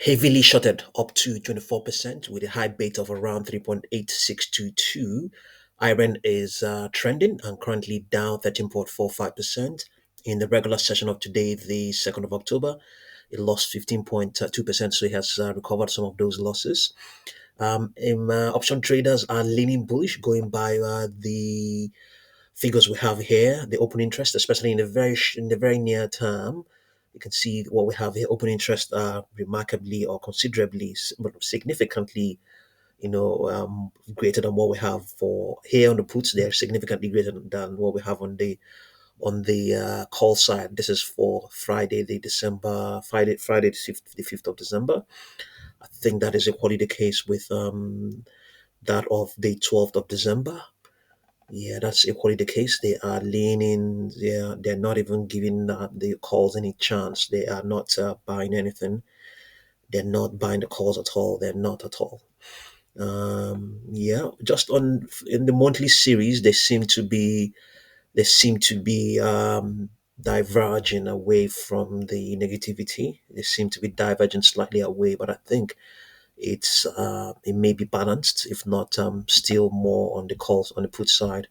heavily shorted up to 24% with a high beta of around 3.8622. IREN is trending and currently down 13.45%. In the regular session of today, the 2nd of October, it lost 15.2%, so it has recovered some of those losses. Option traders are leaning bullish, going by the figures we have here, the open interest, especially in the very near term. You can see what we have here. Open interest are remarkably or considerably, significantly, greater than what we have for here on the puts. They're significantly greater than what we have on the call side. This is for Friday the 5th of December. I think that is equally the case with that of the 12th of December. Yeah, that's equally the case. They are leaning. They're not even giving the calls any chance. They are not buying anything. They're not buying the calls at all. They're not at all. Yeah, just on in the monthly series, they seem to be diverging away from the negativity. They seem to be diverging slightly away, but I think it may be balanced, if not still more on the calls on the put side.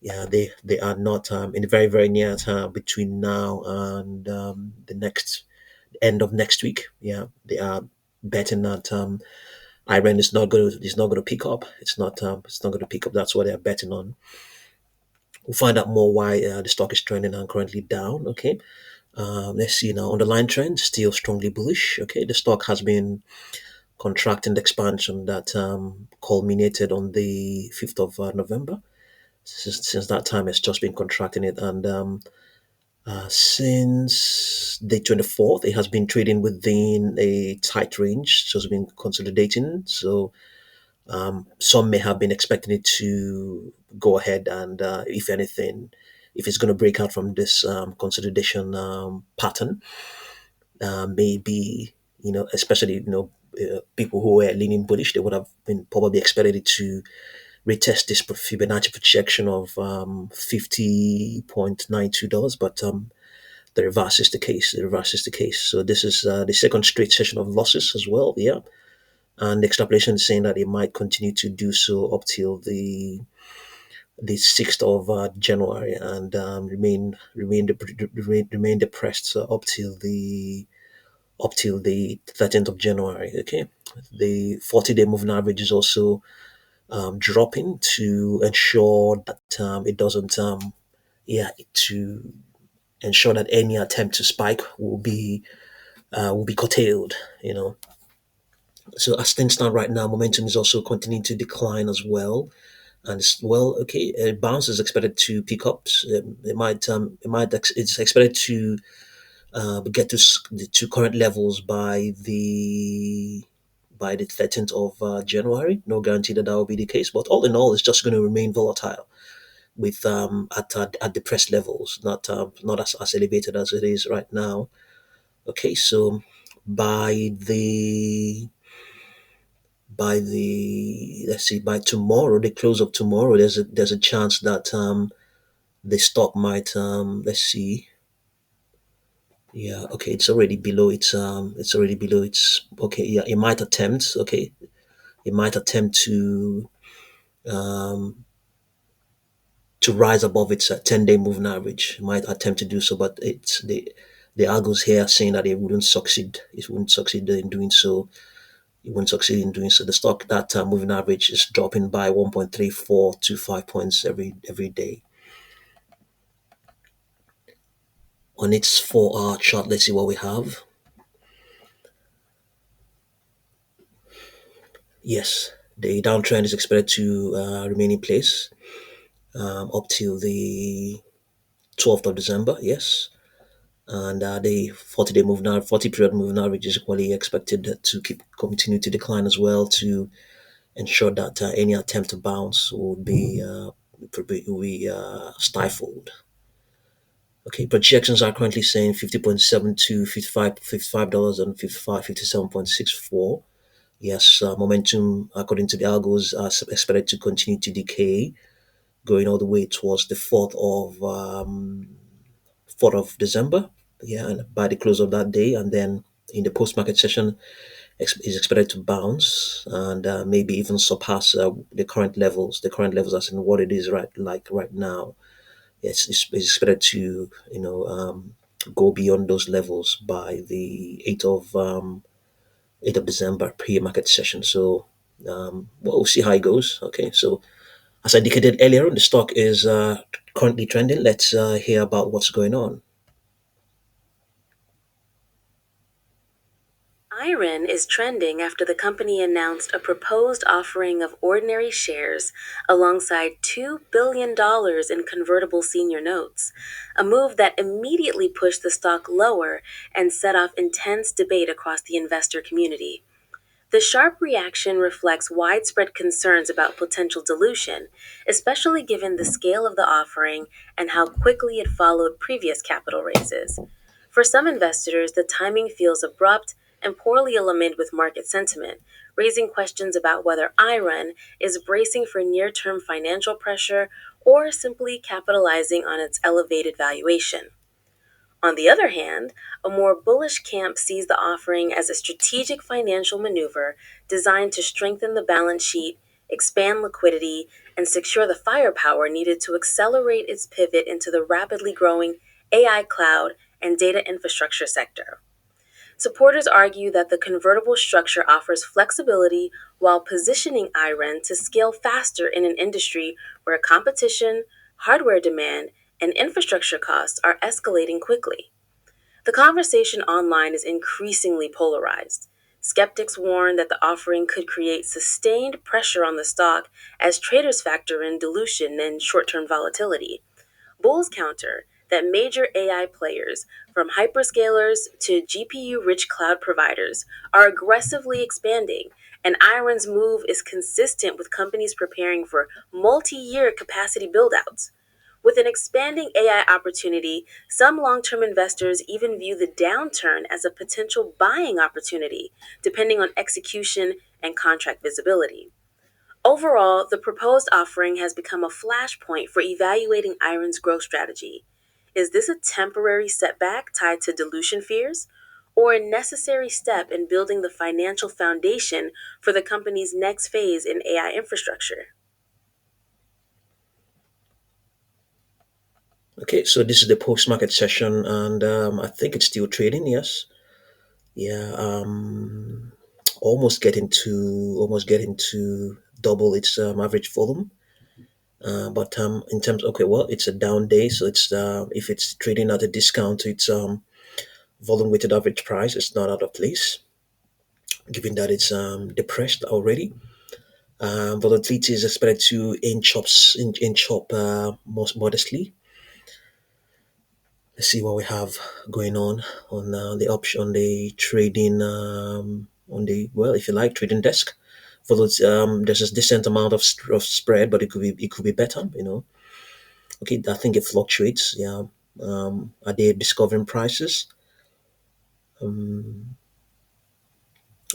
Yeah, they are not in the very very near term between now and the next end of next week. Yeah, they are betting that Iran is not going to pick up. It's not going to pick up. That's what they are betting on. We'll find out more why the stock is trending and currently down. Okay, let's see now. Underlying trend still strongly bullish. Okay, the stock has been contracting the expansion that culminated on the 5th of November. Since that time, it's just been contracting it, and since the 24th, it has been trading within a tight range, so it's been consolidating. So some may have been expecting it to go ahead and, if anything, if it's going to break out from this consolidation pattern, maybe, especially, people who were leaning bullish, they would have been probably expected it to retest this Fibonacci projection of $50.92, but the reverse is the case. The reverse is the case. So this is the second straight session of losses as well. Yeah, and the extrapolation is saying that it might continue to do so up till the 6th of January, and remain depressed up till the 13th of January. Okay, the 40-day moving average is also dropping to ensure that it doesn't to ensure that any attempt to spike will be curtailed. So as things stand right now, momentum is also continuing to decline as well. And okay, a bounce is expected to pick up. It's expected to get to current levels by the 13th of January. No guarantee that will be the case, but all in all, it's just going to remain volatile with at depressed levels, not as elevated as it is right now. Okay, so by the let's see, by tomorrow, the close of tomorrow, there's a chance that the stock might, let's see, yeah, okay, it's already below its, okay, yeah, it might attempt, okay, it might attempt um to rise above its 10-day moving average. It might attempt to do so, but it's the algos here are saying that it wouldn't succeed in doing so. It won't succeed in doing so. The stock, that moving average, is dropping by 1.3425 points every day. On its 4-hour chart, let's see what we have. Yes, the downtrend is expected to remain in place up till the 12th of December. Yes, and the 40 period moving average is equally expected to continue to decline as well, to ensure that any attempt to bounce will be stifled. Okay, projections are currently saying 50.72, 55 dollars and 57.64. Yes, momentum, according to the algos, are expected to continue to decay, going all the way towards the 4th of December. Yeah, and by the close of that day, and then in the post-market session is expected to bounce and maybe even surpass the current levels as in what it is right now. It's expected to go beyond those levels by the 8th of December pre-market session. So we'll see how it goes. Okay, so as I indicated earlier, the stock is currently trending. Let's hear about what's going on. IREN is trending after the company announced a proposed offering of ordinary shares alongside $2 billion in convertible senior notes, a move that immediately pushed the stock lower and set off intense debate across the investor community. The sharp reaction reflects widespread concerns about potential dilution, especially given the scale of the offering and how quickly it followed previous capital raises. For some investors, the timing feels abrupt and poorly aligned with market sentiment, raising questions about whether IREN is bracing for near term financial pressure or simply capitalizing on its elevated valuation. On the other hand, a more bullish camp sees the offering as a strategic financial maneuver designed to strengthen the balance sheet, expand liquidity, and secure the firepower needed to accelerate its pivot into the rapidly growing AI cloud and data infrastructure sector. Supporters argue that the convertible structure offers flexibility while positioning IREN to scale faster in an industry where competition, hardware demand, and infrastructure costs are escalating quickly. The conversation online is increasingly polarized. Skeptics warn that the offering could create sustained pressure on the stock as traders factor in dilution and short term volatility. Bulls counter that major AI players, from hyperscalers to GPU rich cloud providers, are aggressively expanding, and IREN's move is consistent with companies preparing for multi year capacity buildouts. With an expanding AI opportunity, some long term investors even view the downturn as a potential buying opportunity, depending on execution and contract visibility. Overall, the proposed offering has become a flashpoint for evaluating IREN's growth strategy. Is this a temporary setback tied to dilution fears, or a necessary step in building the financial foundation for the company's next phase in AI infrastructure? Okay, so this is the post-market session, and I think it's still trading. Yes, yeah, almost getting to double its average volume. But in terms, okay, well, it's a down day, so it's if it's trading at a discount to its volume weighted average price, it's not out of place, given that it's depressed already. Volatility is expected to inch up most modestly. Let's see what we have going on the option on the trading on the, well, if you like, trading desk. For those, there's a decent amount of spread, but it could be better. Okay, I think it fluctuates. Yeah. Are they discovering prices? Um,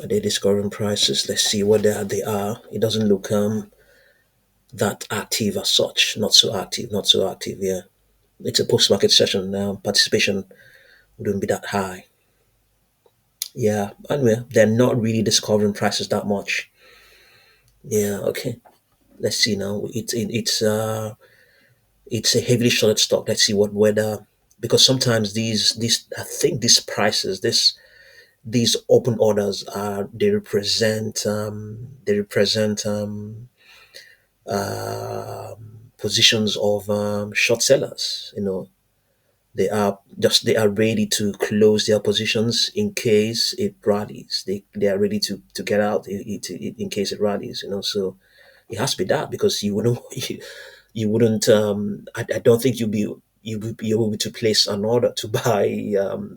are they discovering prices? Let's see what they are. It doesn't look that active as such. Not so active. Not so active. Yeah. It's a post-market session now. Participation wouldn't be that high. Yeah. Anyway, they're not really discovering prices that much. Yeah. Okay. Let's see now. It's a heavily shorted stock. Let's see what whether, because sometimes these I think these prices these open orders are they represent positions of short sellers. They are ready to close their positions in case it rallies. They are ready to get out in case it rallies. So it has to be that, because you wouldn't you wouldn't I don't think you would be able to place an order to buy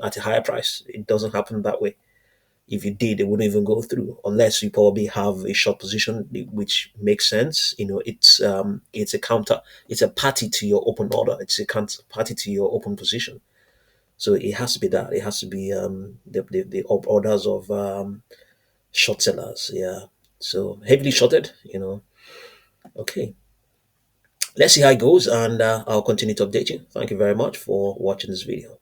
at a higher price. It doesn't happen that way. If you did, it wouldn't even go through unless you probably have a short position, which makes sense. It's a counter, it's a party to your open order. It's a counter party to your open position. So it has to be that. It has to be the orders of short sellers. Yeah. So heavily shorted. Okay. Let's see how it goes, and I'll continue to update you. Thank you very much for watching this video.